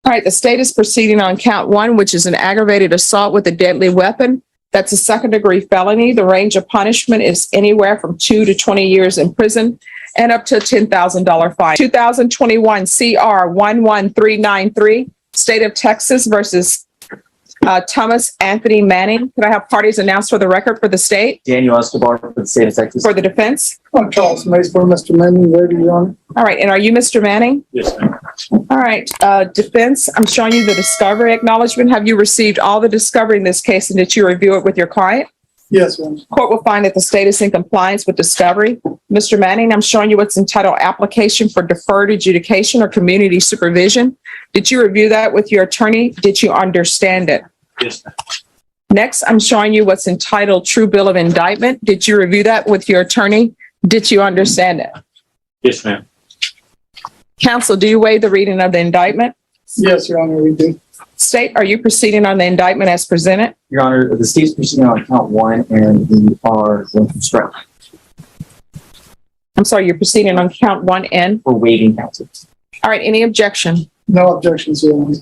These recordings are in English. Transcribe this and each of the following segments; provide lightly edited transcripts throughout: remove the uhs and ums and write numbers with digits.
All right, the state is proceeding on count one, which is an aggravated assault with a deadly weapon. That's a second-degree felony. The range of punishment is anywhere from 2 to 20 years in prison and up to a $10,000 fine. 2021 CR 11393, State of Texas versus Thomas Anthony Manning. Could I have parties announced for the record for the state? Daniel Escobar for the state of Texas. For the defense? I'm Charles Mace for Mr. Manning, ready, Your Honor. All right, and are you Mr. Manning? Yes, ma'am. All right, defense, I'm showing you the discovery acknowledgement. Have you received all the discovery in this case, and did you review it with your client? Yes, Your Honor. Court will find that the state is in compliance with discovery. Mr. Manning, I'm showing you what's entitled application for deferred adjudication or community supervision. Did you review that with your attorney? Did you understand it? Yes, ma'am. Next, I'm showing you what's entitled true bill of indictment. Did you review that with your attorney? Did you understand it? Yes, ma'am. Counsel, do you waive the reading of the indictment? Yes, Your Honor, we do. State, are you proceeding on the indictment as presented? Your Honor, the state's proceeding on count one and we are going to strike. I'm sorry, you're proceeding on count one and? For waiving counsel. All right, any objection? No objections, Your Honor.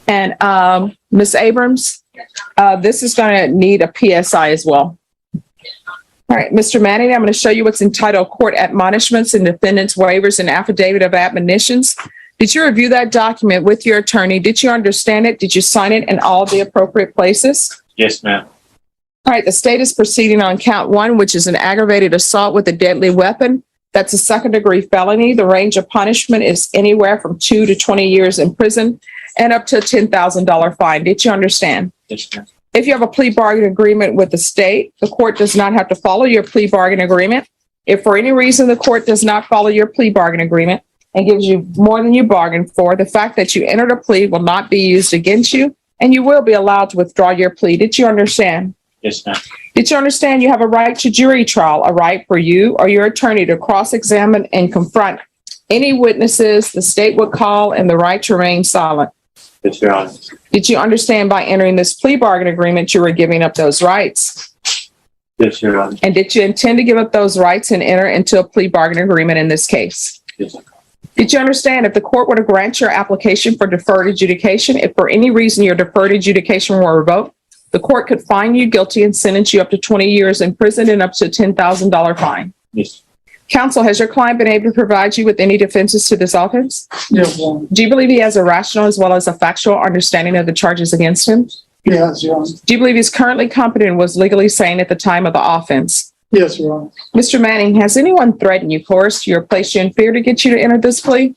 And Ms. Abrams, this is going to need a PSI as well. All right, Mr. Manning, I'm going to show you what's entitled court admonishments and defendant's waivers and affidavit of admonitions. Did you review that document with your attorney? Did you understand it? Did you sign it in all the appropriate places? Yes, ma'am. All right, the state is proceeding on count one, which is an aggravated assault with a deadly weapon. That's a second-degree felony. The range of punishment is anywhere from 2 to 20 years in prison and up to a $10,000 fine. Did you understand? Yes, ma'am. If you have a plea bargain agreement with the state, the court does not have to follow your plea bargain agreement. If for any reason the court does not follow your plea bargain agreement and gives you more than you bargained for, the fact that you entered a plea will not be used against you, and you will be allowed to withdraw your plea. Did you understand? Yes, ma'am. Did you understand you have a right to jury trial, a right for you or your attorney to cross-examine and confront any witnesses the state would call, and the right to remain silent? Yes, Your Honor. Did you understand by entering this plea bargain agreement you were giving up those rights? Yes, Your Honor. And did you intend to give up those rights and enter into a plea bargain agreement in this case? Yes. Did you understand if the court were to grant your application for deferred adjudication, if for any reason your deferred adjudication were revoked, the court could find you guilty and sentence you up to 20 years in prison and up to a $10,000 fine? Yes. Counsel, has your client been able to provide you with any defenses to this offense? Yes, Your Honor. Do you believe he has a rational as well as a factual understanding of the charges against him? Yes, Your Honor. Do you believe he's currently competent and was legally sane at the time of the offense? Yes, Your Honor. Mr. Manning, has anyone threatened you, coerced you, or placed you in fear to get you to enter this plea?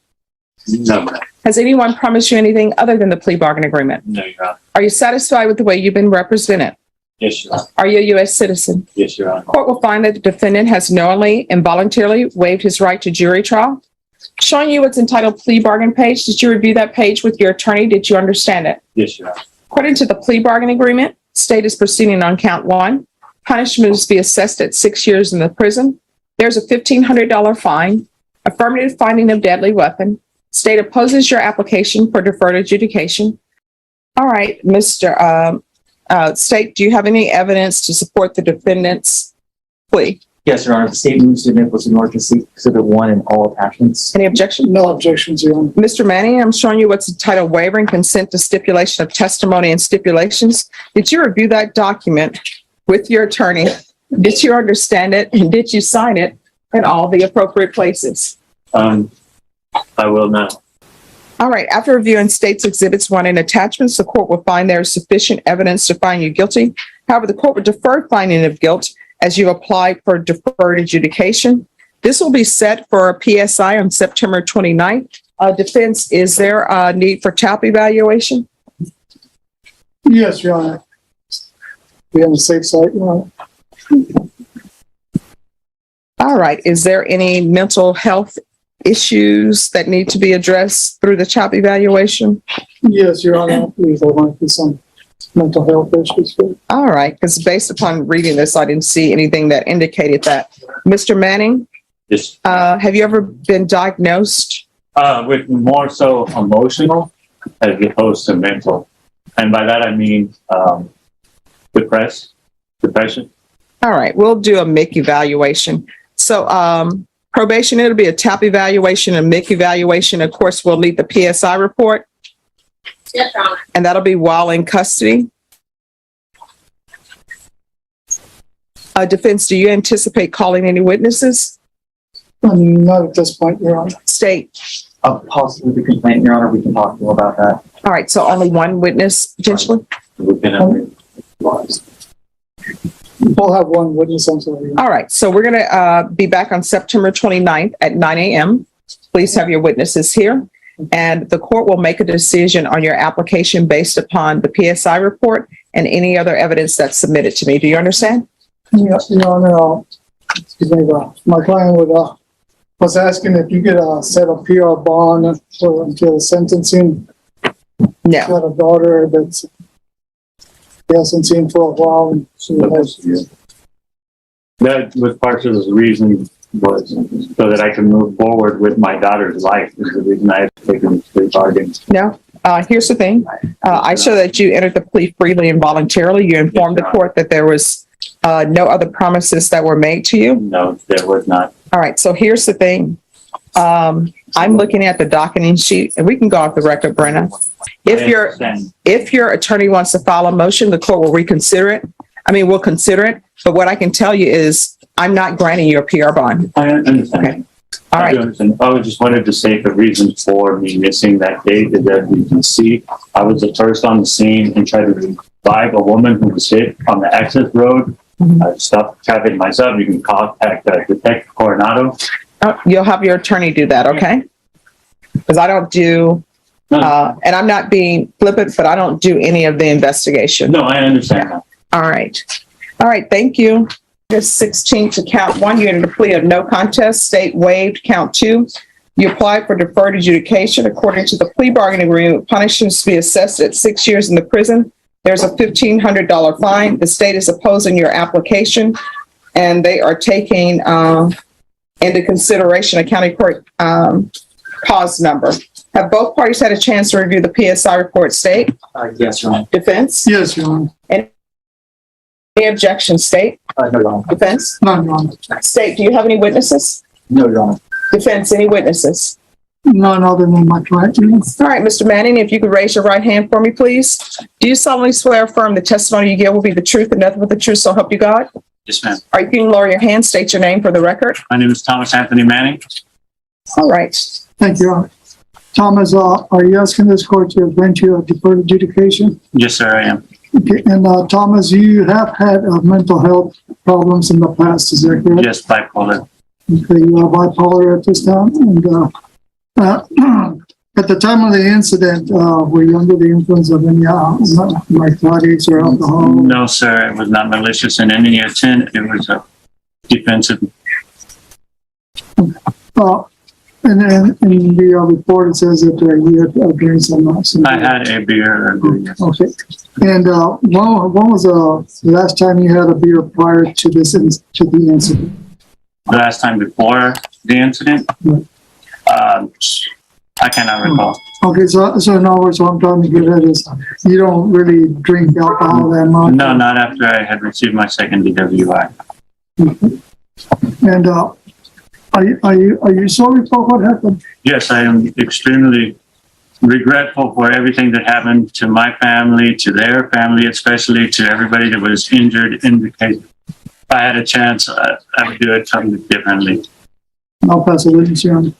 No, ma'am. Has anyone promised you anything other than the plea bargain agreement? No, Your Honor. Are you satisfied with the way you've been represented? Yes, Your Honor. Are you a U.S. citizen? Yes, Your Honor. Court will find that the defendant has knowingly and voluntarily waived his right to jury trial. Showing you what's entitled plea bargain page. Did you review that page with your attorney? Did you understand it? Yes, Your Honor. According to the plea bargain agreement, state is proceeding on count one. Punishment is to be assessed at 6 years in the prison. There's a $1,500 fine, affirmative finding of deadly weapon. State opposes your application for deferred adjudication. All right, Mr. State, do you have any evidence to support the defendant's plea? Yes, Your Honor. The state moves to admit was North Exhibit 1 in all attachments. Any objection? No objections, Your Honor. Mr. Manning, I'm showing you what's entitled waiver and consent to stipulation of testimony and stipulations. Did you review that document with your attorney? Did you understand it, and did you sign it in all the appropriate places? I will now. All right, after reviewing state's exhibits 1 and attachments, the court will find there is sufficient evidence to find you guilty. However, the court will defer finding of guilt as you apply for deferred adjudication. This will be set for a PSI on September 29th. Defense, is there a need for TAP evaluation? Yes, Your Honor. Be on the safe side, Your Honor. All right, is there any mental health issues that need to be addressed through the CHOP evaluation? Yes, Your Honor. I believe there might be some mental health issues. All right, because based upon reading this, I didn't see anything that indicated that. Mr. Manning, Yes. have you ever been diagnosed? With more so emotional as opposed to mental. And by that I mean depression. All right, we'll do a MIC evaluation. So Probation, it'll be a TAP evaluation and MIC evaluation. Of course, we'll need the PSI report. Yes, Your Honor. And that'll be while in custody. Defense, do you anticipate calling any witnesses? Not at this point, Your Honor. State. Possibly the complaint, Your Honor, we can talk more about that. All right, so only one witness potentially? We've been We'll have one witness, I'm sorry. All right, so we're gonna be back on September 29th at 9 a.m. Please have your witnesses here. And the court will make a decision on your application based upon the PSI report and any other evidence that's submitted to me. Do you understand? Yes, Your Honor, excuse me, my client was asking if you could set a PR bond for until the sentencing. No. She had a daughter that's he hasn't seen for a while, and she has. That was part of the reason was so that I can move forward with my daughter's life is the reason I had taken the plea bargain. No. Here's the thing. I show that you entered the plea freely and voluntarily. You informed the court that there was no other promises that were made to you. No, there was not. All right. So here's the thing. I'm looking at the docketing sheet, and we can go off the record, Brenna. If your attorney wants to file a motion, the court will reconsider it. I mean, we'll consider it. But what I can tell you is I'm not granting you a PR bond. I understand. Okay. All I right. do understand. I just wanted to say the reason for me missing that date is that you can see I was the first on the scene and tried to revive a woman who was hit on the access road. I stopped traffic myself. You can contact Detective Coronado. Oh, you'll have your attorney do that, okay? Because I don't do, and I'm not being flippant, but I don't do any of the investigation. No, I understand that. All right. All right, thank you. August 16 to count 1, you entered a plea of no contest, state waived count 2. You applied for deferred adjudication. According to the plea bargaining agreement, punishments to be assessed at 6 years in the prison. There's a $1,500 fine. The state is opposing your application, and they are taking into consideration a county court cause number. Have both parties had a chance to review the PSI report, state? Yes, Your Honor. Defense? Yes, Your Honor. Any objections, state? No, Your Honor. Defense? None, Your Honor. State, do you have any witnesses? No, Your Honor. Defense, any witnesses? None other than my client. All right, Mr. Manning, if you could raise your right hand for me, please. Do you solemnly swear or affirm the testimony you give will be the truth and nothing but the truth, so help you God? Yes, ma'am. All right, you can lower your hand, state your name for the record. My name is Thomas Anthony Manning. All right. Thank you, Your Honor. Thomas, are you asking this court to grant you a deferred adjudication? Yes, sir, I am. Okay, and Thomas, you have had mental health problems in the past, is that correct? Yes, bipolar. Okay, you are bipolar at this time, and at the time of the incident, were you under the influence of any narcotics or alcohol? No, sir, it was not malicious in any intent. It was a defensive. And then in the report, it says that you had drank some. I had a beer. Okay. And when was the last time you had a beer prior to this to the incident? The last time before the incident? I cannot recall. Okay, so in other words, what I'm trying to get at is you don't really drink alcohol that much? No, not after I had received my second DWI. And are you sorry for what happened? Yes, I am extremely regretful for everything that happened to my family, to their family, especially to everybody that was injured in the case. If I had a chance, I would do it something differently. I'll pass the witness, Your Honor.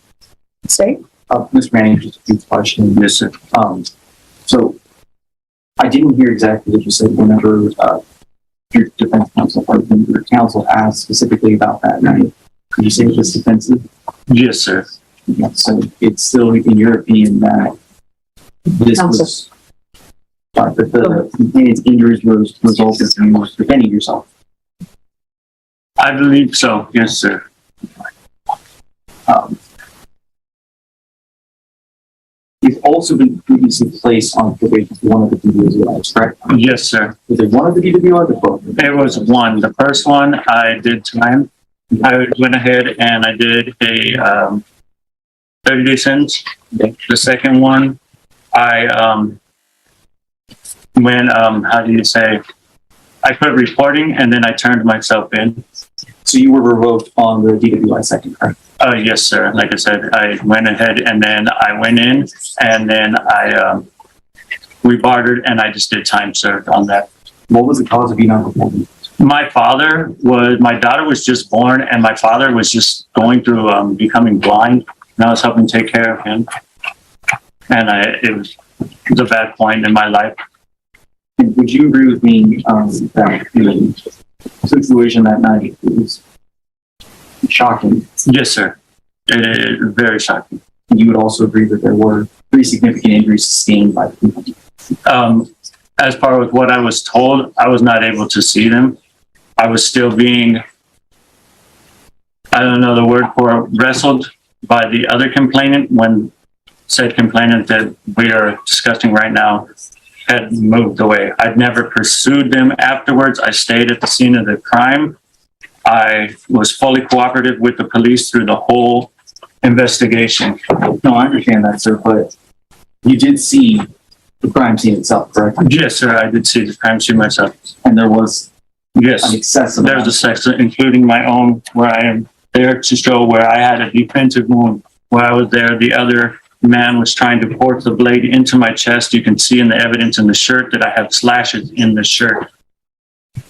State? Mr. Manning, just a few questions. Yes, sir. So I didn't hear exactly what you said whenever your defense counsel or your counsel asked specifically about that night. Could you say it was defensive? Yes, sir. Yeah, so it's still, in your opinion, that this was that the complainant's injuries was resulted from you defending yourself? I believe so. Yes, sir. You've also been previously placed on probation for one of the DWIs, correct? Yes, sir. Was it one of the DWIs or both? It was one. The first one I did time. I went ahead and I did a 30-day sentence. The second one, I how do you say? I put reporting and then I turned myself in. So you were revoked on the DWI second, correct? Yes, sir. Like I said, I went ahead and then I went in and then we bartered and I just did time served on that. What was the cause of you not reporting? My daughter was just born and my father was just going through becoming blind and I was helping take care of him. And it was a bad point in my life. And would you agree with me that the situation that night was shocking? Yes, sir. It is very shocking. And you would also agree that there were pretty significant injuries sustained by the people? As far as what I was told, I was not able to see them. I was still being, I don't know the word for it, wrestled by the other complainant when said complainant that we are discussing right now had moved away. I'd never pursued them afterwards. I stayed at the scene of the crime. I was fully cooperative with the police through the whole investigation. No, I understand that, sir, but you did see the crime scene itself, correct? Yes, sir, I did see the crime scene myself. And there was Yes, an excessive there's a section, including my own, where I am there to show where I had a defensive wound. Where I was there, the other man was trying to force the blade into my chest. You can see in the evidence in the shirt that I have slashes in the shirt.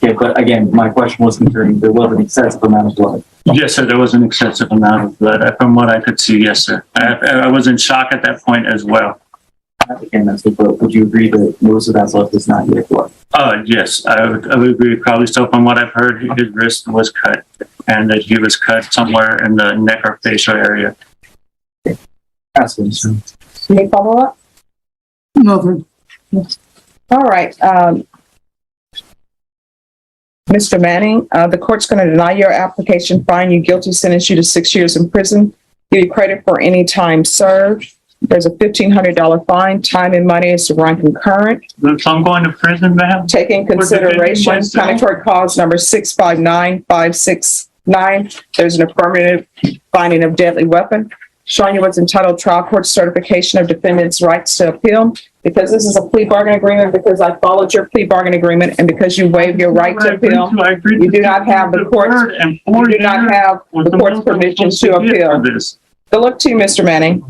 Okay, but again, my question was concerning there was an excessive amount of blood. Yes, sir, there was an excessive amount of blood. From what I could see, yes, sir. I was in shock at that point as well. Again, that's the blood. Would you agree that most of that blood was not yet blood? Yes, I would agree. Probably so. From what I've heard, his wrist was cut and that he was cut somewhere in the neck or facial area. Absolutely, sir. Any follow-up? Nothing. All right. Mr. Manning, the court's going to deny your application, find you guilty, sentence you to 6 years in prison, give you credit for any time served. There's a $1,500 fine. Time and money is to run concurrent. So I'm going to prison, ma'am? Taking consideration County Court Cause number 659569. There's an affirmative finding of deadly weapon. Showing you what's entitled Trial Court Certification of Defendant's Rights to Appeal. Because this is a plea bargain agreement, because I followed your plea bargain agreement, and because you waived your right to appeal, you do not have the court's permission to appeal. So look to you, Mr. Manning.